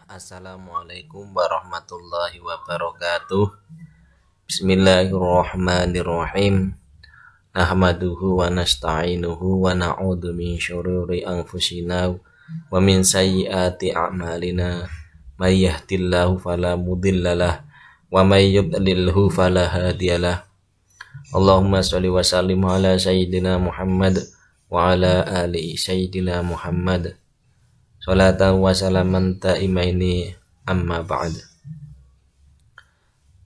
Assalamualaikum warahmatullahi wabarakatuh. Bismillahirrahmanirrahim. Nahmaduhu wa nasta'inuhu wa na'udzu min syururi anfusina wa min sayyiati a'malina. May yahdihillahu fala mudhillalah wa may yudlilhu fala hadiyalah. Allahumma shalli wa sallim ala sayyidina Muhammad wa ala ali sayyidina Muhammad. Salatan wa salaman ta'imaini amma ba'd.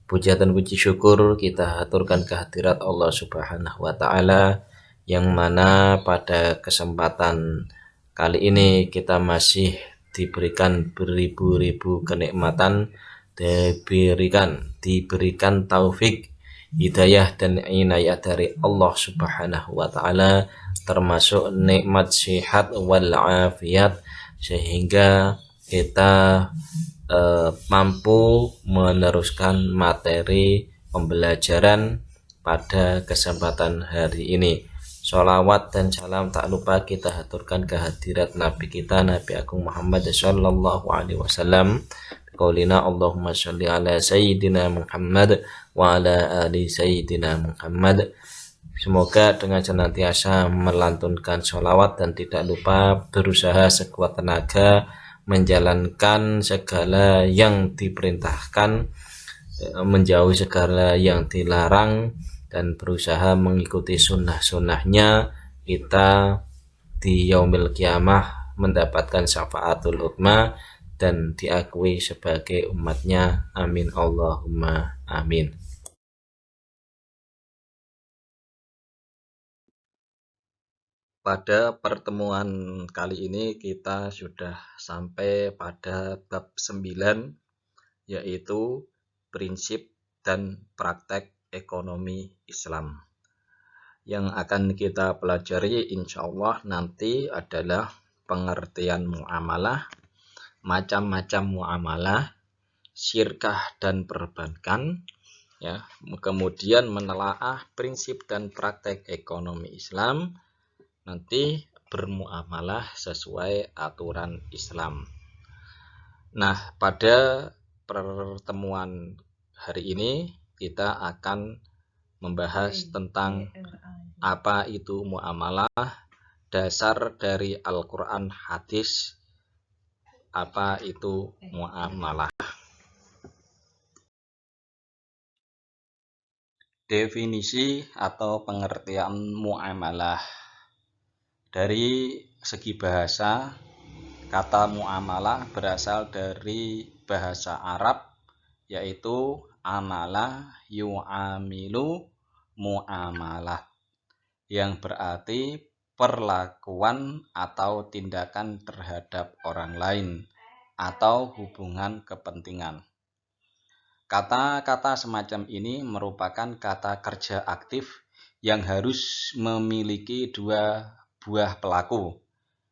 Puja dan puji syukur kita haturkan kehadirat Allah Subhanahu wa taala, yang mana pada kesempatan kali ini kita masih diberikan beribu-ribu kenikmatan, diberikan taufik, hidayah dan inayah dari Allah Subhanahu wa taala, termasuk nikmat sehat wal afiat, sehingga kita mampu meneruskan materi pembelajaran pada kesempatan hari ini. Sholawat dan salam tak lupa kita haturkan kehadirat Nabi kita, Nabi Agung Muhammad sallallahu alaihi wasallam. Qaulina Allahumma sholli ala sayyidina Muhammad wa ala ali sayyidina Muhammad. Semoga dengan senantiasa melantunkan sholawat dan tidak lupa berusaha sekuat tenaga menjalankan segala yang diperintahkan, menjauhi segala yang dilarang, dan berusaha mengikuti sunnah-sunnahnya, kita di yaumil kiamah mendapatkan syafaatul uzma dan diakui sebagai umatnya. Amin Allahumma amin. Pada pertemuan kali ini kita sudah sampai pada bab 9, yaitu prinsip dan praktek ekonomi Islam. Yang akan kita pelajari insya Allah nanti adalah pengertian muamalah, macam-macam muamalah, syirkah dan perbankan, ya. Kemudian menelaah prinsip dan praktek ekonomi Islam, nanti bermuamalah sesuai aturan Islam. Nah, pada pertemuan hari ini kita akan membahas tentang apa itu muamalah, dasar dari Al-Quran, hadis, apa itu muamalah. Definisi atau pengertian muamalah. Dari segi bahasa, kata muamalah berasal dari bahasa Arab, yaitu amalah yu'amilu muamalah, yang berarti perlakuan atau tindakan terhadap orang lain atau hubungan kepentingan. Kata-kata semacam ini merupakan kata kerja aktif yang harus memiliki dua buah pelaku,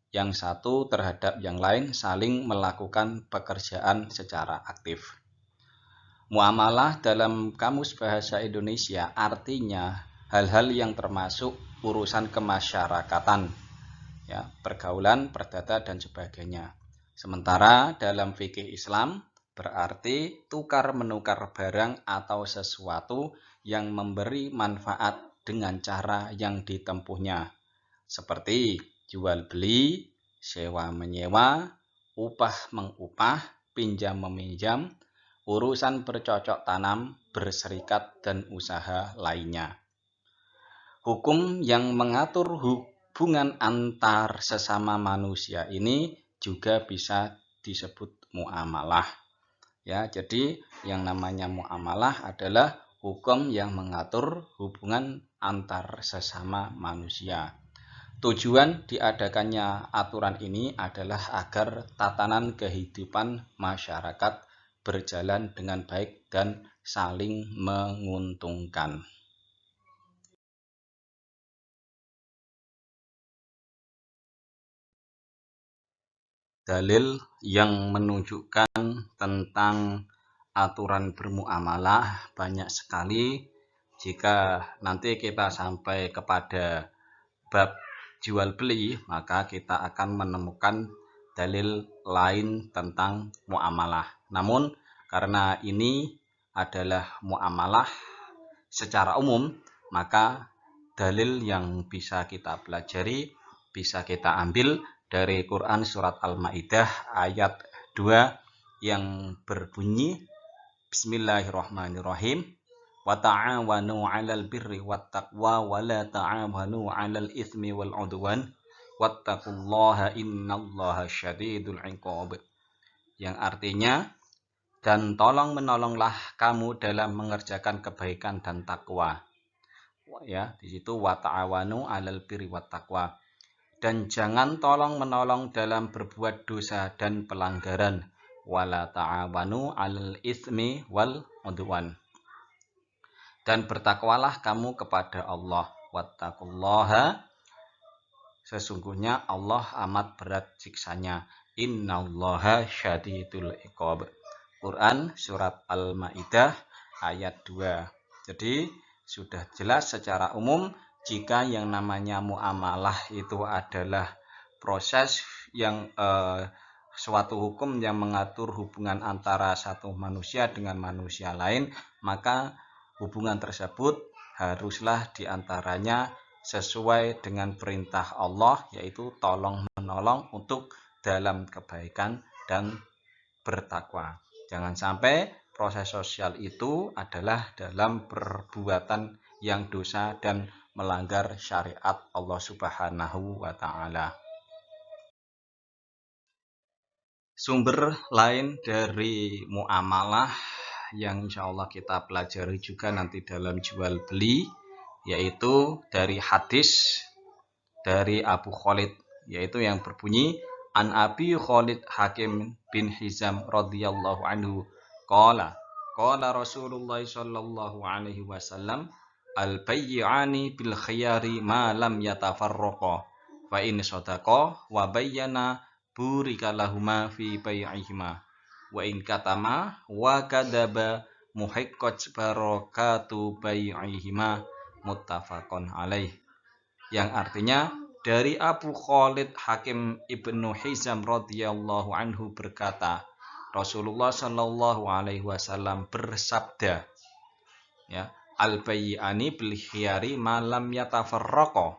yang satu terhadap yang lain saling melakukan pekerjaan secara aktif. Muamalah dalam Kamus Bahasa Indonesia artinya hal-hal yang termasuk urusan kemasyarakatan, ya, pergaulan, perdata dan sebagainya. Sementara dalam fikih Islam berarti tukar menukar barang atau sesuatu yang memberi manfaat dengan cara yang ditempuhnya, seperti jual beli, sewa menyewa, upah mengupah, pinjam meminjam, urusan bercocok tanam, berserikat, dan usaha lainnya. Hukum yang mengatur hubungan antar sesama manusia ini juga bisa disebut muamalah. Ya, jadi yang namanya muamalah adalah hukum yang mengatur hubungan antar sesama manusia. Tujuan diadakannya aturan ini adalah agar tatanan kehidupan masyarakat berjalan dengan baik dan saling menguntungkan. Dalil yang menunjukkan tentang aturan bermuamalah banyak sekali. Jika nanti kita sampai kepada bab jual beli, maka kita akan menemukan dalil lain tentang muamalah. Namun karena ini adalah muamalah secara umum, maka dalil yang bisa kita pelajari, bisa kita ambil dari Quran surat Al-Maidah ayat 2 yang berbunyi Bismillahirrahmanirrahim. Wa ta'awanu 'alal birri wat taqwa wa la ta'awanu 'alal itsmi wal 'udwan wattaqullaha innallaha syadidul 'iqab. Yang artinya, dan tolong menolonglah kamu dalam mengerjakan kebaikan dan takwa. Ya, di situ wa ta'awanu 'alal birri wat taqwa. Dan jangan tolong menolong dalam berbuat dosa dan pelanggaran. Wala ta'awanu 'alal itsmi wal 'udwan. Dan bertakwalah kamu kepada Allah. Wattaqullaha, sesungguhnya Allah amat berat siksanya. Innallaha syadidul iqab. Quran surat Al-Maidah ayat 2. Jadi sudah jelas secara umum jika yang namanya muamalah itu adalah proses yang suatu hukum yang mengatur hubungan antara satu manusia dengan manusia lain, maka hubungan tersebut haruslah diantaranya sesuai dengan perintah Allah, yaitu tolong menolong untuk dalam kebaikan dan bertakwa. Jangan sampai proses sosial itu adalah dalam perbuatan yang dosa dan melanggar syariat Allah Subhanahu wa Ta'ala. Sumber lain dari muamalah yang insya Allah kita pelajari juga nanti dalam jual beli, yaitu dari hadis dari Abu Khalid, yaitu yang berbunyi An Abi Khalid Hakim bin Hizam radhiyallahu anhu qala Rasulullah sallallahu alaihi wasallam al bay'ani bil khiyari ma lam yatafarraqa fa in sadaqa wa bayyana burika lahuma fi bai'ihima wa in katama wa kadaba muhiqqat barakatu bai'ihima muttafaqun alaih. Yang artinya dari Abu Khalid Hakim ibnu Hizam radhiyallahu anhu berkata, Rasulullah sallallahu alaihi wasallam bersabda, ya, al bay'ani bil khiyari ma lam yatafarraqa.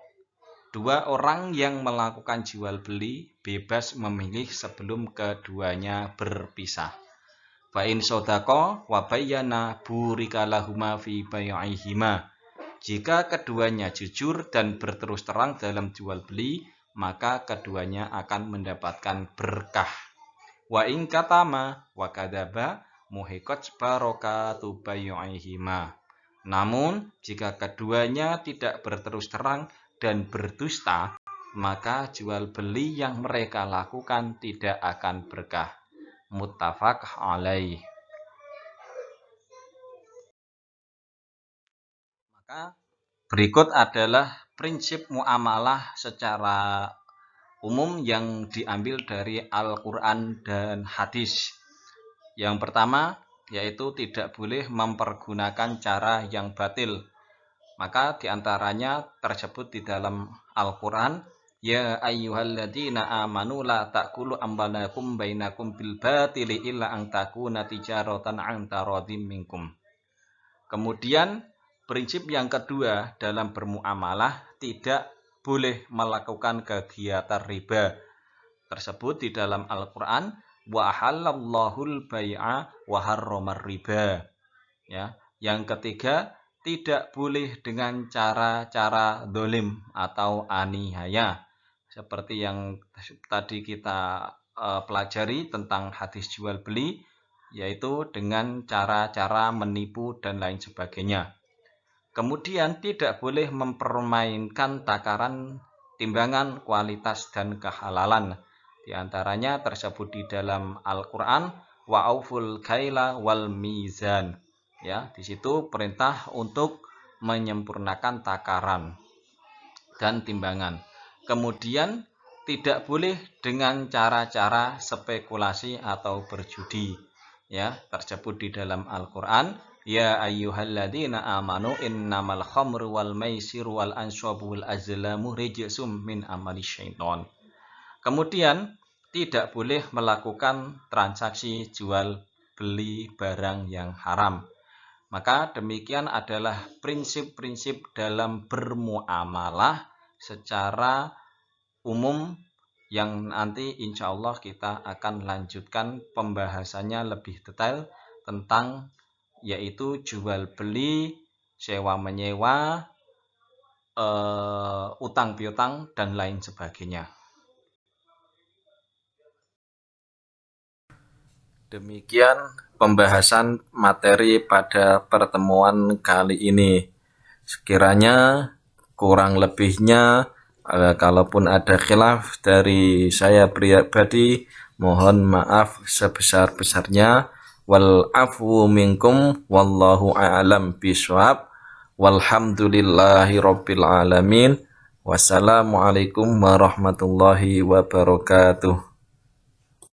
Dua orang yang melakukan jual beli bebas memilih sebelum keduanya berpisah. Fa in sadaqa wa bayyana burika lahuma fi bai'ihima. Jika keduanya jujur dan berterus terang dalam jual beli, maka keduanya akan mendapatkan berkah. Wa in katama wa kadaba muhiqqat barakatu bai'ihima. Namun jika keduanya tidak berterus terang dan berdusta, maka jual beli yang mereka lakukan tidak akan berkah. Muttafaq alaih. Maka berikut adalah prinsip muamalah secara umum yang diambil dari Al-Quran dan hadis. Yang pertama yaitu tidak boleh mempergunakan cara yang batil. Maka diantaranya tersebut di dalam Al-Quran, ya ayyuhalladzina amanu la ta'kulu amwalakum bainakum bil batili illa an takuna tijaratan an taradim minkum. Kemudian prinsip yang kedua dalam bermuamalah, tidak boleh melakukan kegiatan riba. Tersebut di dalam Al-Quran, wa ahallallahul bai'a wa harramar riba. Ya, yang ketiga, tidak boleh dengan cara-cara dolim atau aniaya, seperti yang tadi kita pelajari tentang hadis jual beli, yaitu dengan cara-cara menipu dan lain sebagainya. Kemudian tidak boleh mempermainkan takaran, timbangan, kualitas, dan kehalalan. Di antaranya tersebut di dalam Al-Quran, wa auful kaila wal mizan. Ya, di situ perintah untuk menyempurnakan takaran dan timbangan. Kemudian tidak boleh dengan cara-cara spekulasi atau berjudi. Ya, tersebut di dalam Al-Quran, ya ayyuhalladzina amanu innamal khamru wal maisiru wal anshabu wal azlamu rijsum min amali syaiton. Kemudian tidak boleh melakukan transaksi jual beli barang yang haram. Maka demikian adalah prinsip-prinsip dalam bermuamalah secara umum yang nanti insya Allah kita akan lanjutkan pembahasannya lebih detail tentang yaitu jual beli, sewa menyewa, utang piutang dan lain sebagainya. Demikian pembahasan materi pada pertemuan kali ini. Sekiranya kurang lebihnya, kalaupun ada khilaf dari saya pribadi, mohon maaf sebesar-besarnya. Wal afu minkum wallahu a'lam bishawab. Walhamdulillahi rabbil alamin. Wassalamualaikum warahmatullahi wabarakatuh.